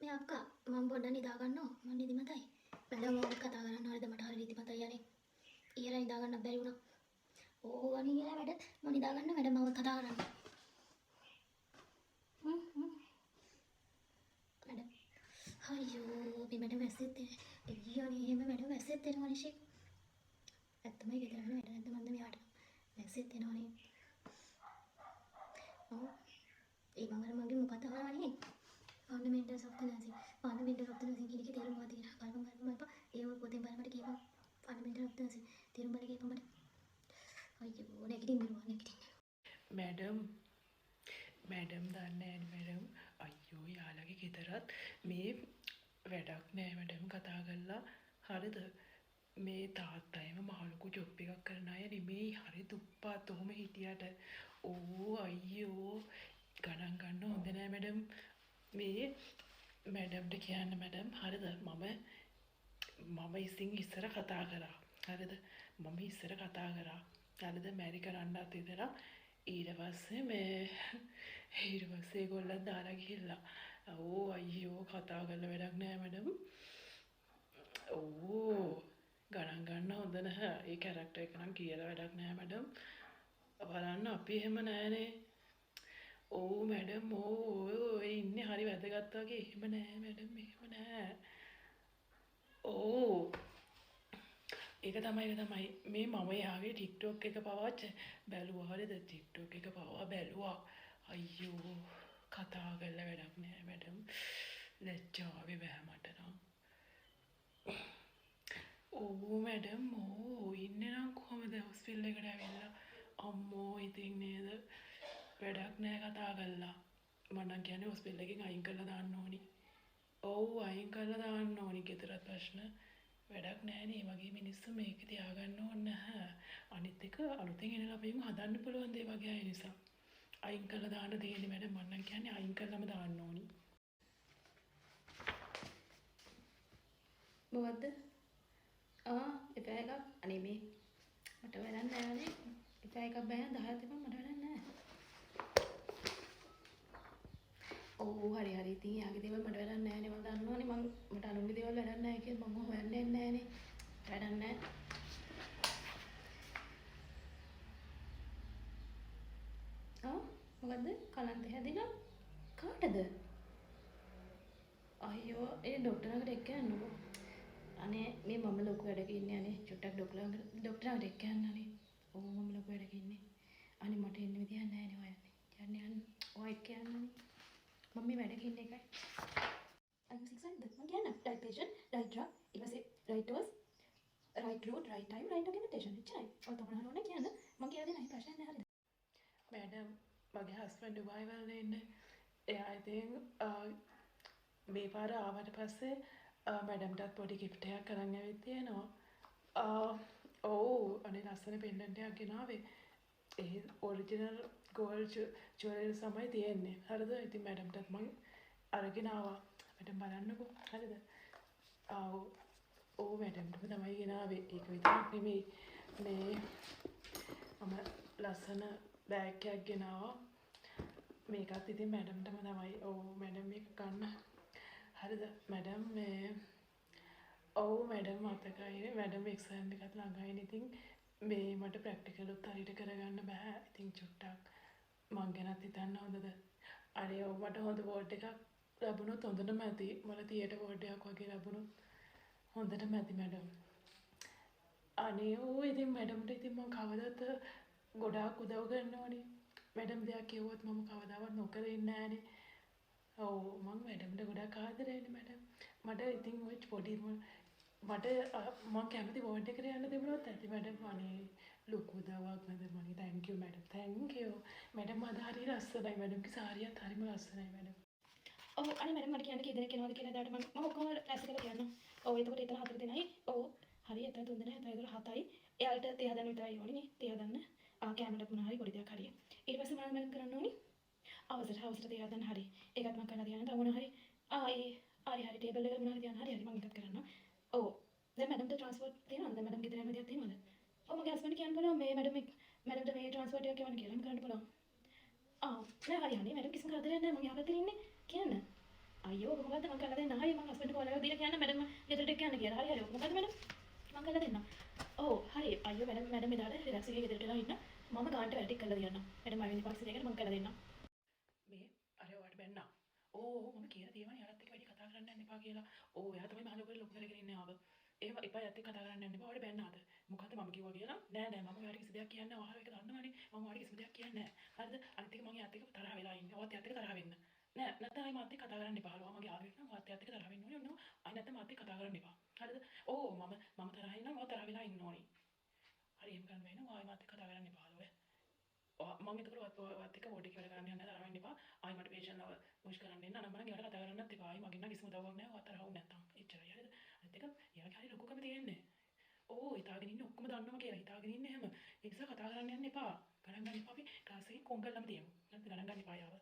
මේ අක්කා මම පොඩ්ඩක් නිදා ගන්නවා. මම නිදිමතයි. මැඩම් ඕක කතා කරන්න හරියද මට හරිය නිදිමතයි යන්නේ. ඊයලා නිදා ගන්න බැරි වුණා. ඕව නියලා වැඩ මම නිදා ගන්න මැඩම් මම කතා කරන්න. මැඩම් අයියෝ මේ මැඩම් ඇස්සෙත් එන්නේ එහෙම මැඩම් ඇස්සෙත් එනවා නිෂේ. ඇත්තමයි ගෙදර වෙන වැඩ නැද්ද මන්ද මෙයාට. ඇස්සෙත් එනවනේ. ඔව් ඒ මගේ මොකක්ද කරන්නේ? Fundamentals of the nursing. Fundamental of the nursing කියන එකේ තේරුම මොකක්ද කියලා බලමු එපා. ඒව පොතෙන් බලමට කියපන්. Fundamental of the nursing තේරුම බලලා කියපන් මට. අයියෝ නැගිටින්න. මැඩම් දන්නේ නැහැ මැඩම්. අයියෝ යාළගේ ගෙදරත් මේ වැඩක් නෑ මැඩම් කතා කරලා. හරිද? මේ තාත්තයිම මහලොකු ජොබ් එකක් කරන අය නෙමෙයි. හරි දුප්පත් ඔහොම හිටියට. ඕ අයියෝ ගණන් ගන්න හොඳ නෑ මැඩම්. මේ මැඩම්ට කියන්න මැඩම් හරිද මම ඉස්සර කතා කරා හරිද මම ඉස්සර කතා කරා හරිද මැරි කරන්නත් ඉතලා ඊට පස්සේ ඒගොල්ලන් දාලා ගිහිල්ලා ඕ අයියෝ කතා කරලා වැඩක් නෑ මැඩම් ඕ ගණන් ගන්න හොඳ නැහැ ඒ කැරක්ටර් එක නම් කියලා වැඩක් නෑ මැඩම් බලන්න අපි එහෙම නෑනේ ඕ මැඩම් ඕ ඉන්නේ හරි වැදගත් වගේ එහෙම නෑ මැඩම් එහෙම නෑ ඕ ඒක තමයි මේ මම යාගේ ටික්ටොක් එක පවා බැලුවා හරිද ටික්ටොක් එක පවා බැලුවා අයියෝ කතා කරලා වැඩක් නෑ මැඩම් ලැජ්ජාවේ බෑ මට නම් ඕ මැඩම් ඕ ඉන්නේ නම් කොහමද හොස්පිටල් එකට ඇවිල්ලා අම්මෝ ඉතින් නේද වැඩක් නෑ කතා කරලා මම නම් කියන්නේ හොස්පිටල් එකෙන් අයින් කරලා දාන්න ඕනි. ඔව් අයින් කරලා දාන්න ඕනි ගෙදරත් ප්‍රශ්න වැඩක් නෑනේ වගේ මිනිස්සු මේක තියාගන්න ඕනේ නැහැ. අනිත් එක අලුතෙන් එන ළමයින් හදන්න පුළුවන් දේ වගේ අය නිසා. අයින් කරලා දාන්න දෙන්නේ මැඩම් මම නම් කියන්නේ අයින් කරලාම දාන්න ඕනි. මොකද්ද? එපා එකක් අනේ මේ මට වැඩක් නෑනේ. එපා එකක් බෑ 10ක් තිබ්බම මට වැඩක් නෑ. ඔව් හරි ඉතින් යාගේ දේවල් මට වැඩක් නෑනේ මම දන්නවනේ මට අනුන්ගේ දේවල් වැඩක් නෑ කියලා මම හොයන්නේ නෑනේ වැඩක් නෑ මොකද්ද කලන්ත හැදිලා කාටද අයියෝ ඒ ડોක්ටර් ළඟට එක්ක යන්නකෝ අනේ මේ මම ලොකු වැඩක ඉන්නේ අනේ චුට්ටක් ડોක්ටර් ළඟට එක්ක යන්න අනේ ඔව් මම ලොකු වැඩක ඉන්නේ අනේ මට එන්න විදියක් නෑනේ ඔයන්නේ යන්න ඔය එක්ක යන්න අනේ මම මේ වැඩක ඉන්න එකයි I'm excited මම කියන්න right patient right drug ඊපස්සේ right dose right route right time right documentation එච්චරයි ඔය තමයි හරෝනේ කියන්න මම කියලා දෙන්න ප්‍රශ්න නැහැ හරිද මැඩම් මගේ හස්බන්ඩ් දුබායි වල ඉන්නේ එයා ඉතින් මේ පාර ආවට පස්සේ මැඩම්ටත් පොඩි ගිෆ්ට් එකක් අරන් ඇවිත් තියෙනවා ඔව් අනේ ලස්සන පෙන්ඩන්ට් එකක් ගෙනාවේ ඒ ඔරිජිනල් ගෝල්ඩ් ජුවලරි තමයි තියෙන්නේ හරිද ඉතින් මැඩම්ටත් මං අරගෙන ආවා මැඩම් බලන්නකෝ හරිද ඔව් මැඩම්ටම තමයි ගෙනාවේ ඒක විතරක් නෙමෙයි මේ මම ලස්සන බෑග් එකක් ගෙනාවා මේකත් ඉතින් මැඩම්ටම තමයි ඔව් මැඩම් මේක ගන්න හරිද මැඩම් මේ ඔව් මැඩම් මතකයි මැඩම් එක්සෑම් එකත් ළඟයිනේ ඉතින් මේ මට ප්‍රැක්ටිකල් උත් හරියට කරගන්න බෑ ඉතින් චුට්ටක් මං ගැනත් හිතන්න හොඳද අනේ ඔව් මට හොඳ වෝඩ් එකක් ලැබුණොත් හොඳටම ඇති මල තියේටර් වෝඩ් එකක් වගේ ලැබුණොත් හොඳටම ඇති මැඩම් අනේ ඔව් ඉතින් මැඩම්ට ඉතින් මං කවදත් ගොඩාක් උදව් කරනවනේ මැඩම් දෙයක් කිව්වොත් මම කවදාවත් නොකර ඉන්නේ නෑනේ ඔව් මං මැඩම්ට ගොඩාක් ආදරේනේ මැඩම් මට ඉතින් ඔය පොඩි මට මං කැමති වෝඩ් එකට යන්න තිබුණොත් ඇති මැඩම් අනේ ලොකු උදව්වක් මැඩම් අනේ thank you madam thank you madam අද හරිය ලස්සනයි මැඩම්ගේ සාරියත් හරිම ලස්සනයි මැඩම් ඔව් අනේ මැඩම් මට කියන්න කී දෙනෙක් එනවද කියලා එදාට මම ඔක්කොම රැස් කරලා කියන්නම් ඔව් එතකොට එතන 4 දෙනයි ඔව් හරි එතන 3 දෙනයි එතන 7යි එයාලට තේ හදන්න විතරයි ඕනේ නේ තේ හදන්න කැමරට මොනවා හරි පොඩි දෙයක් හරිය ඊට පස්සේ මොනවද මම කරන්න ඕනේ අවසර තේ හදන්න හරි ඒකත් මම කරලා තියන්න තව මොනවා හරි හරි ටේබල් එක මොනවා හරි තියන්න හරි මම එකත් කරන්නම් ඔව් දැන් මැඩම්ට ට්‍රාන්ස්පෝර්ට් තියෙනවද දැන් මැඩම් ගෙදර යන්න දෙයක් තියෙනවද ඔව් මගේ හස්බන්ඩ් කියන්න පුළුවන් මේ මැඩම්ට මේ ට්‍රාන්ස්පෝර්ට් එකක් යවන්න කියලා මම කරන්න පුළුවන් නෑ හරි මැඩම් කිසිම කරදරයක් නෑ මම යාපැත්තේ ඉන්නේ කියන්න අයියෝ මොකද්ද මං කරලා දෙන්න. හරි මං හස්බන්ඩ් කෝල් එකක් දීලා කියන්න මැඩම් ගෙදරට එක්ක යන්න කියලා. හරි හරි මොකද්ද මැඩම් මං කරලා දෙන්නම්. ඔව් හරි අයියෝ මැඩම් එදාට රිලැක්ස් එකේ ගෙදරට එලා ඉන්න. මම ගාන්ට වැඩ ටික කරලා දෙන්නම්. මැඩම් ආවෙන්නේ පස්සේ දෙකට මං කරලා දෙන්නම්. මේ අර ඔයාට බැන්නා. ඕ මම කියලා තියෙනවා යාළුවත් එක්ක වැඩි කතා කරන්න යන්න එපා කියලා. ඕ එයා තමයි මහලොකුට ලොකු කරගෙන ඉන්නේ ආව. ඒව එපා යත් එක්ක කතා කරන්න යන්න එපා. ඔයාට බැන්නාද? මොකද්ද මම කිව්වා කියලා? නෑ නෑ මම ඔයාට කිසි දෙයක් කියන්නේ නැහැ. ඔයාලා ඒක දන්නවනේ. මම ඔයාට කිසි දෙයක් කියන්නේ නැහැ. හරිද? අනිත් එක මම යාත් එක්ක තරහ වෙලා ඉන්නේ. ඔයත් යාත් එක්ක තරහ වෙන්න. නෑ නැත්නම් ආයි මාත් එක්ක කතා කරන්න එපා. ඔයා මගේ ආවෙක් නම් ඔයත් යාත් එක්ක තරහ වෙන්න ඕනේ. ඔන්න ආයි නැත්නම් මාත් එක්ක කතා කරන්න එපා. හරිද? ඕ මම තරහ ඉන්නම්. ඔයා තරහ වෙලා ඉන්න ඕනේ. හරි එහෙම කරන්න බැහැ නෝ. ආයි මාත් එක්ක කතා කරන්න එපා. මම එතකොට ඔයත් එක්ක බෝඩ් එකේ වැඩ කරන්න යන්න තරහ වෙන්න එපා. ආයි මට පේෂන්ට් ලව පුෂ් කරන්න එන්න. නම් මම යාට කතා කරන්නත් එපා. ආයි මගෙන් නම් කිසිම උදව්වක් නැහැ. ඔයා තරහ වුනේ නැත්තම්. එච්චරයි හරිද? අනිත් එක එයාගේ හරි ලොකුකම තියෙන්නේ. ඕ හිතාගෙන ඉන්නේ ඔක්කොම දන්නවා කියලා. හිතාගෙන ඉන්නේ එහෙම. ඒ නිසා කතා කරන්න යන්න එපා. ගණන් ගන්න එපා අපි ක්ලාස් එකේ කොංගල්ලම තියමු. නැත්නම් ගණන් ගන්න එපා යාව.